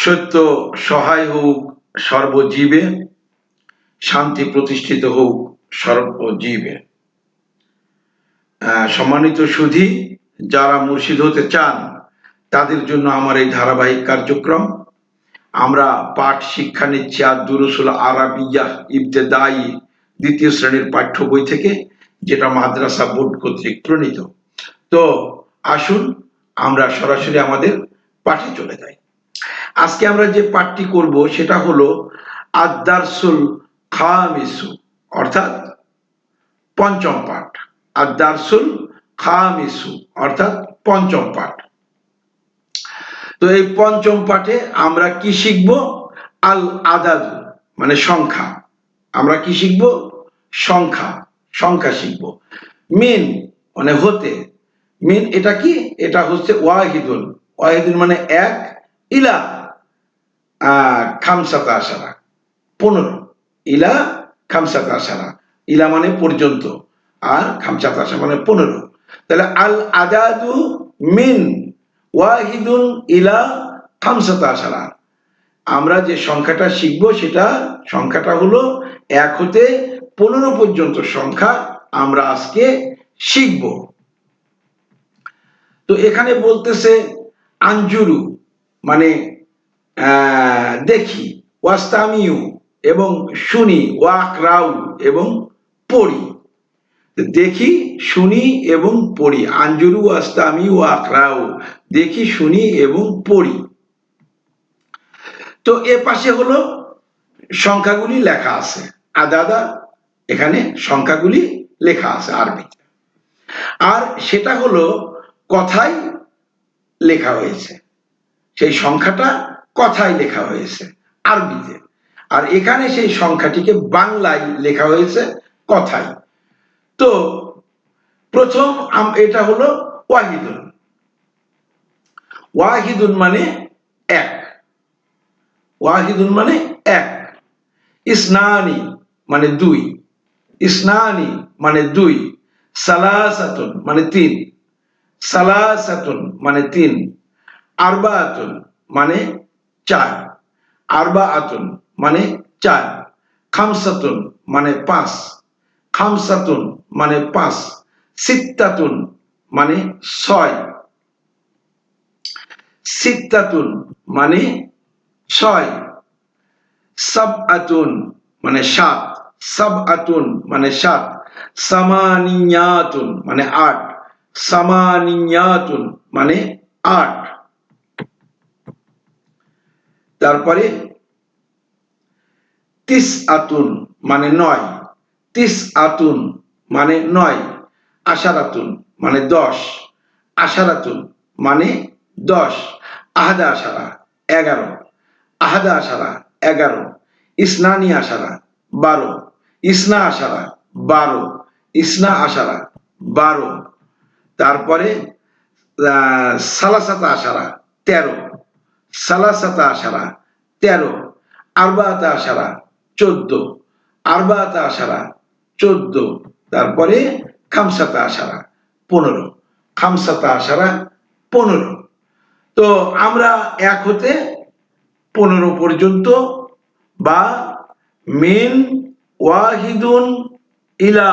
সত্য সহায় হোক সর্বজীবে, শান্তি প্রতিষ্ঠিত হোক সর্বজীবে। সম্মানিত সুধী, যারা মুর্শিদ হতে চান তাদের জন্য আমার এই ধারাবাহিক কার্যক্রম। আমরা পাঠ শিক্ষা নিচ্ছি আদ-দুরুসুল আরাবিয়াহ ইবতেদায়ী দ্বিতীয় শ্রেণীর পাঠ্য বই থেকে, যেটা মাদ্রাসা বোর্ড কর্তৃক প্রণীত। তো আসুন আমরা সরাসরি আমাদের পাঠে চলে যাই। আজকে আমরা যে পাঠটি করব সেটা হলো আদ-দারসুল খামিসু, অর্থাৎ পঞ্চম পাঠ। আদ-দারসুল খামিসু অর্থাৎ পঞ্চম পাঠ। তো এই পঞ্চম পাঠে আমরা কি শিখব? আল আদাদ মানে সংখ্যা। আমরা কি শিখব? সংখ্যা, সংখ্যা শিখব। মিন মানে হতে, মিন এটা কি? এটা হচ্ছে ওয়াহিদুন, ওয়াহিদুন মানে এক, ইলা খামসাতা আশারা 15, ইলা খামসাতা আশারা, ইলা মানে পর্যন্ত আর খামসাতা আশারা মানে 15। তাহলে আল আদাদু মিন ওয়াহিদুন ইলা খামসাতা আশারা, আমরা যে সংখ্যাটা শিখব সেটা সংখ্যাটা হলো 1 হতে 15 পর্যন্ত সংখ্যা আমরা আজকে শিখব। তো এখানে বলতেছে আঞ্জুরু মানে দেখি, ওয়াস্তামিউ এবং শুনি, ওয়াকরাউ এবং পড়ি। দেখি, শুনি এবং পড়ি। আঞ্জুরু ওয়াস্তামিউ ওয়াকরাউ, দেখি, শুনি এবং পড়ি। তো এ পাশে হলো সংখ্যাগুলি লেখা আছে, আদাদা, এখানে সংখ্যাগুলি লেখা আছে আরবিতে। আর সেটা হলো কথায় লেখা হয়েছে, সেই সংখ্যাটা কথায় লেখা হয়েছে আরবিতে, আর এখানে সেই সংখ্যাটিকে বাংলায় লেখা হয়েছে কথায়। তো প্রথম এটা হলো ওয়াহিদুন। ওয়াহিদুন মানে এক, ওয়াহিদুন মানে এক। ইসনানি মানে দুই, ইসনানি মানে দুই। সালাসাতুন মানে তিন, সালাসাতুন মানে তিন। আরবাআতুন মানে চার, আরবাআতুন মানে চার। খামসাতুন মানে পাঁচ, খামসাতুন মানে পাঁচ। সিত্তাতুন মানে ছয়, সিত্তাতুন মানে ছয়। সাবআতুন মানে সাত, সাবআতুন মানে সাত। সামানিয়াতুন মানে আট, সামানিয়াতুন মানে আট। তারপরে তিসআতুন মানে নয়, তিসআতুন মানে নয়। আশারাতুন মানে 10, আশারাতুন মানে 10। আহাদা আশারা 11, আহাদা আশারা 11। ইসনানি আশারা 12, ইসনা আশারা 12, ইসনা আশারা 12। তারপরে সালাসাতা আশারা 13, সালাসাতা আশারা 13। আরবাআতা আশারা 14, আরবাআতা আশারা 14। তারপরে খামসাতা আশারা 15, খামসাতা আশারা 15। তো আমরা 1 হতে 15 পর্যন্ত বা মিন ওয়াহিদুন ইলা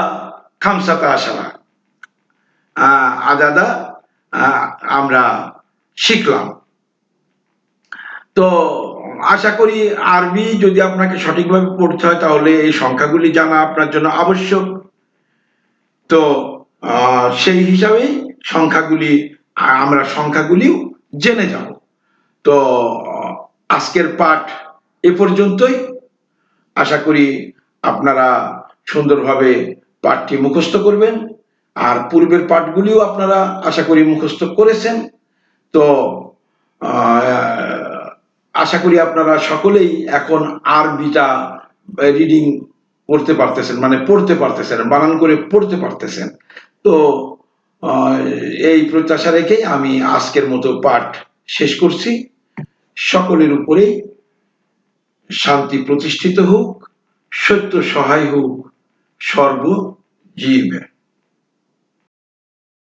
খামসাতা আশারা আদাদা আমরা শিখলাম। তো আশা করি আরবি যদি আপনাকে সঠিকভাবে পড়তে হয় তাহলে এই সংখ্যাগুলি জানা আপনার জন্য আবশ্যক। তো সেই হিসাবে সংখ্যাগুলি আমরা সংখ্যাগুলিও জেনে যাব। তো আজকের পাঠ এ পর্যন্তই। আশা করি আপনারা সুন্দরভাবে পাঠটি মুখস্থ করবেন, আর পূর্বের পাঠগুলিও আপনারা আশা করি মুখস্থ করেছেন। তো আশা করি আপনারা সকলেই এখন আরবিটা রিডিং করতে পারতেছেন, মানে পড়তে পারতেছেন, বানান করে পড়তে পারতেছেন। তো এই প্রত্যাশা রেখেই আমি আজকের মতো পাঠ শেষ করছি। সকলের উপরেই শান্তি প্রতিষ্ঠিত হোক, সত্য সহায় হোক সর্বজীবে।